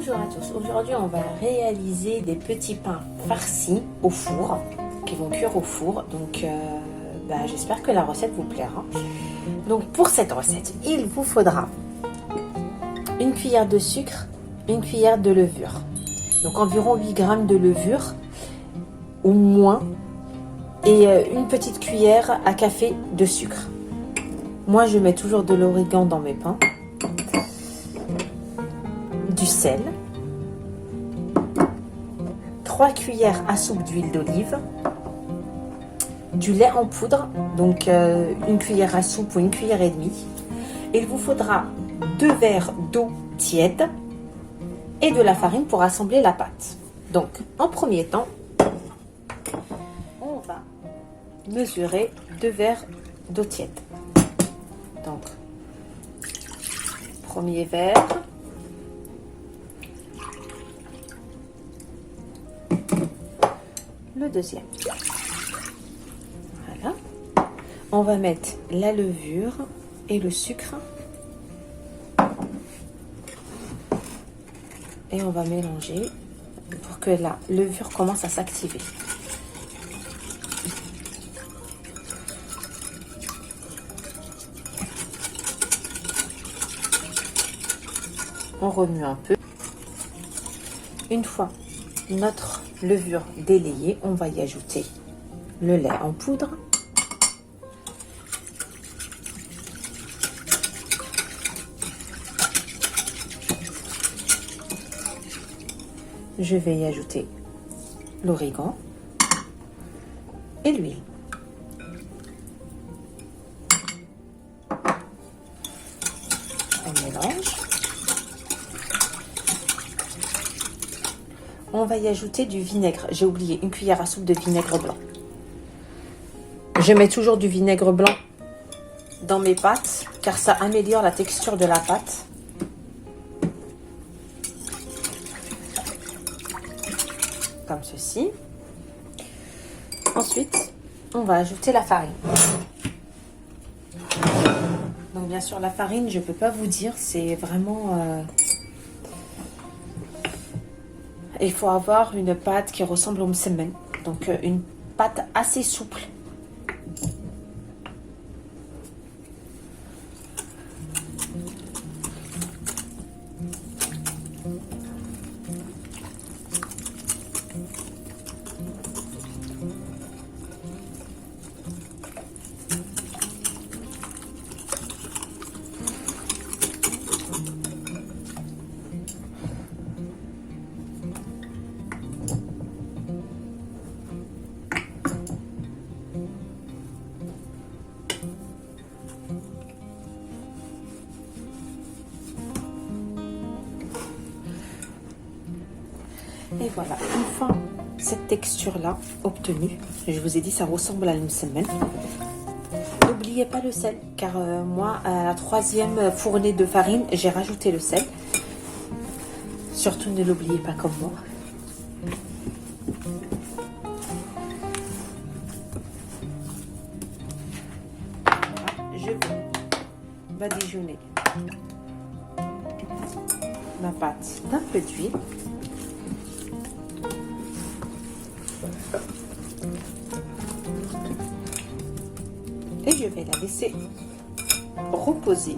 Bonjour à tous, aujourd'hui on va réaliser des petits pains farcis au four, qui vont cuire au four, donc j'espère que la recette vous plaira. Donc pour cette recette, il vous faudra une cuillère de sucre, une cuillère de levure, donc environ 8 grammes de levure ou moins, et une petite cuillère à café de sucre. Moi je mets toujours de l'origan dans mes pains, du sel, 3 cuillères à soupe d'huile d'olive, du lait en poudre, donc une cuillère à soupe ou une cuillère et demie. Il vous faudra 2 verres d'eau tiède et de la farine pour assembler la pâte. Donc en premier temps, on va mesurer 2 verres d'eau tiède. Donc premier verre, le deuxième. Voilà. On va mettre la levure et le sucre. Et on va mélanger pour que la levure commence à s'activer. On remue un peu. Une fois notre levure délayée, on va y ajouter le lait en poudre, je vais y ajouter l'origan et l'huile. On mélange. On va y ajouter du vinaigre. J'ai oublié, une cuillère à soupe de vinaigre blanc. Je mets toujours du vinaigre blanc dans mes pâtes car ça améliore la texture de la pâte. Comme ceci. Ensuite, on va ajouter la farine. Donc bien sûr, la farine, je ne peux pas vous dire, c'est vraiment... Il faut avoir une pâte qui ressemble au msemen, donc une pâte assez souple. Et voilà, une fois cette texture-là obtenue, je vous ai dit ça ressemble à une semaine. N'oubliez pas le sel, car moi, à la 3e fournée de farine, j'ai rajouté le sel. Surtout ne l'oubliez pas comme moi. Voilà, je vais badigeonner ma pâte d'un peu d'huile. Et je vais la laisser reposer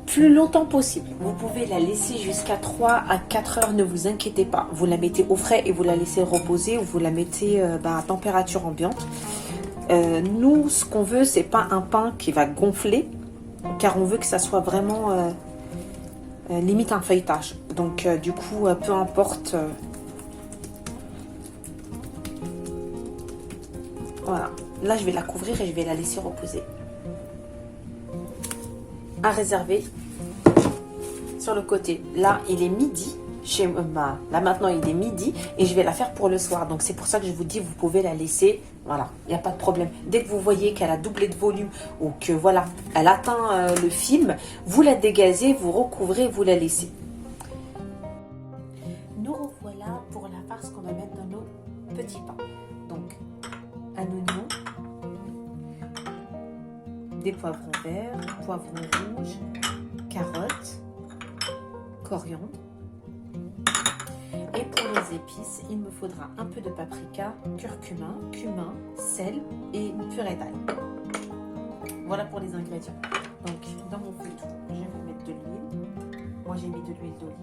plus longtemps possible. Vous pouvez la laisser jusqu'à 3 à 4 heures, ne vous inquiétez pas. Vous la mettez au frais et vous la laissez reposer, ou vous la mettez à température ambiante. Nous, ce qu'on veut, c'est pas un pain qui va gonfler, car on veut que ça soit vraiment limite un feuilletage. Donc du coup, peu importe... Voilà, là je vais la couvrir et je vais la laisser reposer. À réserver sur le côté. Là il est midi, là maintenant il est midi et je vais la faire pour le soir. Donc c'est pour ça que je vous dis, vous pouvez la laisser, voilà, il n'y a pas de problème. Dès que vous voyez qu'elle a doublé de volume ou que voilà, elle atteint le film, vous la dégazez, vous recouvrez, vous la laissez. Nous revoilà pour la farce qu'on va mettre dans nos petits pains. Donc un oignon, des poivrons verts, poivrons rouges, carottes, coriandre. Et pour les épices, il me faudra un peu de paprika, curcuma, cumin, sel et une purée d'ail. Voilà pour les ingrédients. Donc dans mon foutoir, je vais vous mettre de l'huile. Moi j'ai mis de l'huile d'olive.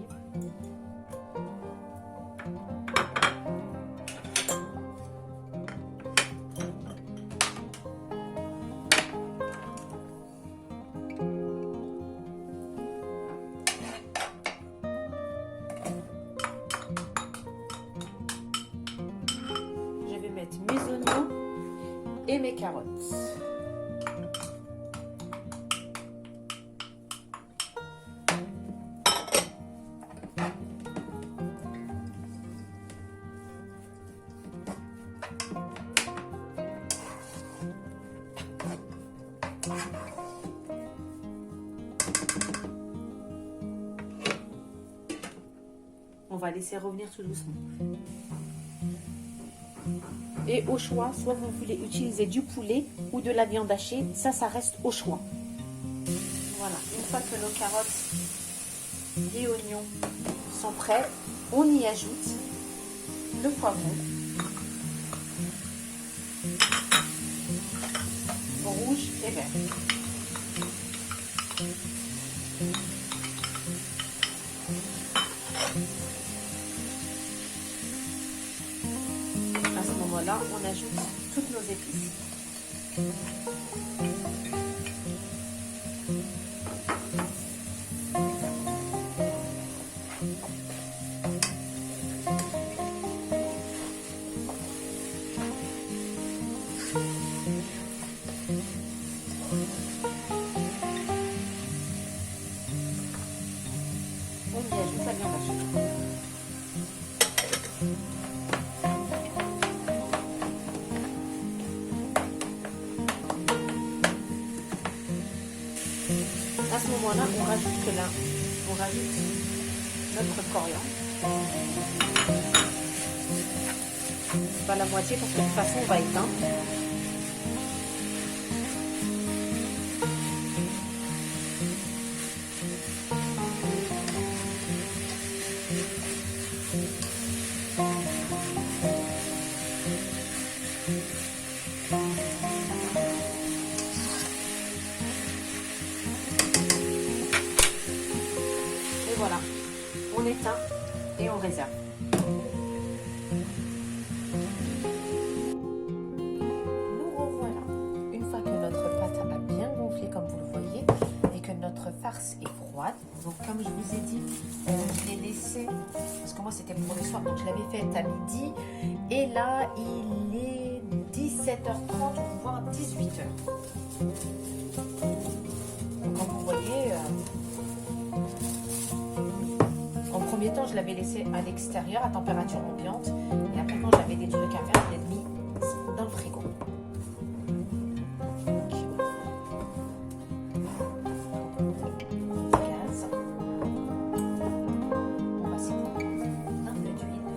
Je vais mettre mes oignons et mes carottes. On va laisser revenir tout doucement. Et au choix, soit vous voulez utiliser du poulet ou de la viande hachée, ça reste au choix. Voilà, une fois que nos carottes et oignons sont prêts, on y ajoute le poivron rouge et vert. À ce moment-là, on ajoute toutes nos épices. On y ajoute la viande hachée. À ce moment-là, on rajoute notre coriandre. Pas la moitié parce que de toute façon on va éteindre. Et voilà, on éteint et on réserve. Nous revoilà. Une fois que notre pâte a bien gonflé comme vous le voyez et que notre farce est froide, donc comme je vous ai dit, je l'ai laissé, parce que moi c'était pour le soir, donc je l'avais fait à midi et là il est 17h30 voire 18h. Donc comme vous voyez, en premier temps je l'avais laissé à l'extérieur à température ambiante et après quand j'avais des trucs à faire je l'ai mis dans le frigo. Gaz. On va s'y prendre un peu d'huile.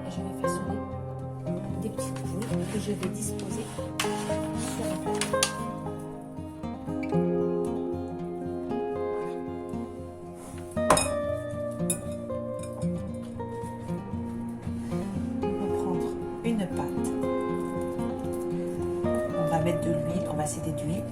Et je vais façonner des petites boules que je vais disposer sur un plat. Une pâte. On va mettre de l'huile, on va céder d'huile.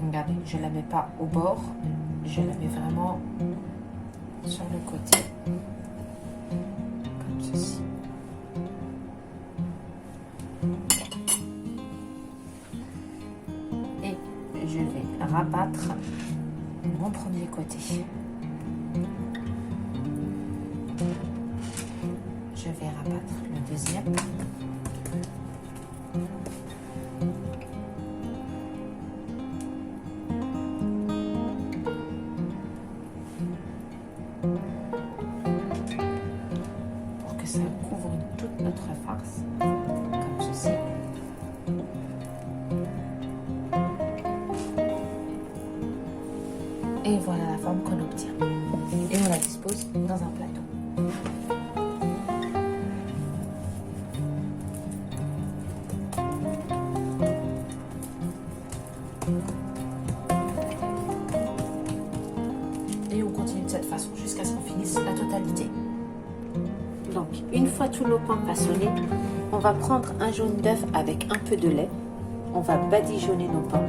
Regardez, je ne la mets pas au bord, je la mets vraiment sur le côté, comme ceci. Et je vais rabattre mon premier côté. Je vais rabattre le deuxième. notre farce, comme ceci. Et voilà la forme qu'on obtient. Et on la dispose dans un plateau. Et on continue de cette façon jusqu'à ce qu'on finisse la totalité. Donc, une fois tous nos pains façonnés, on va prendre un jaune d'œuf avec un peu de lait. On va badigeonner nos pains.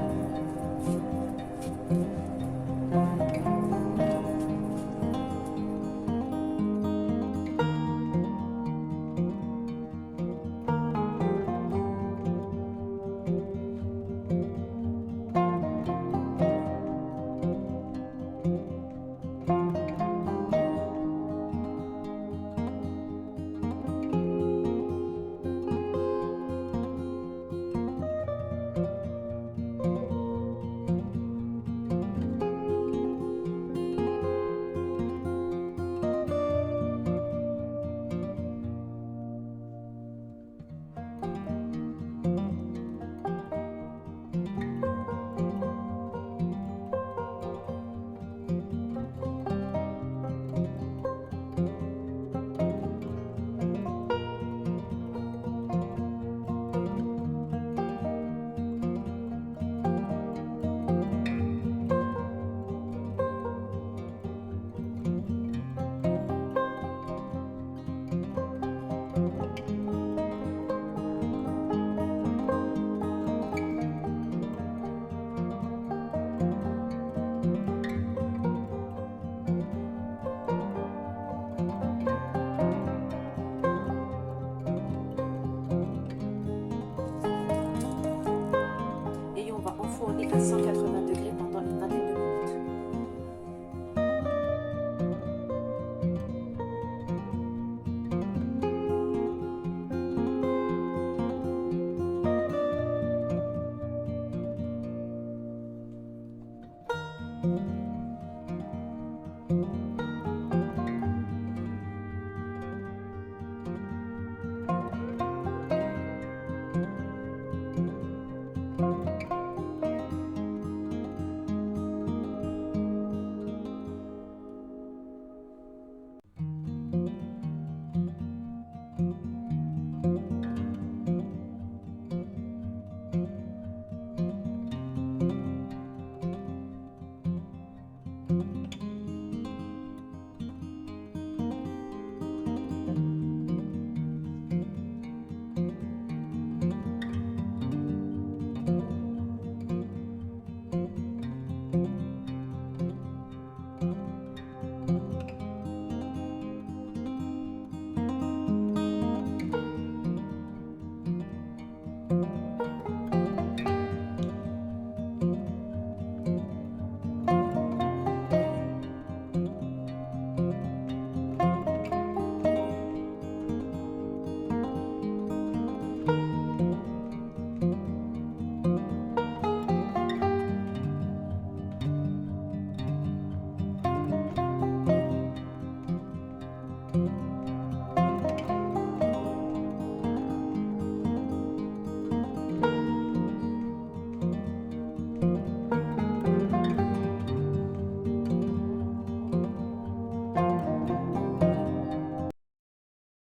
À 180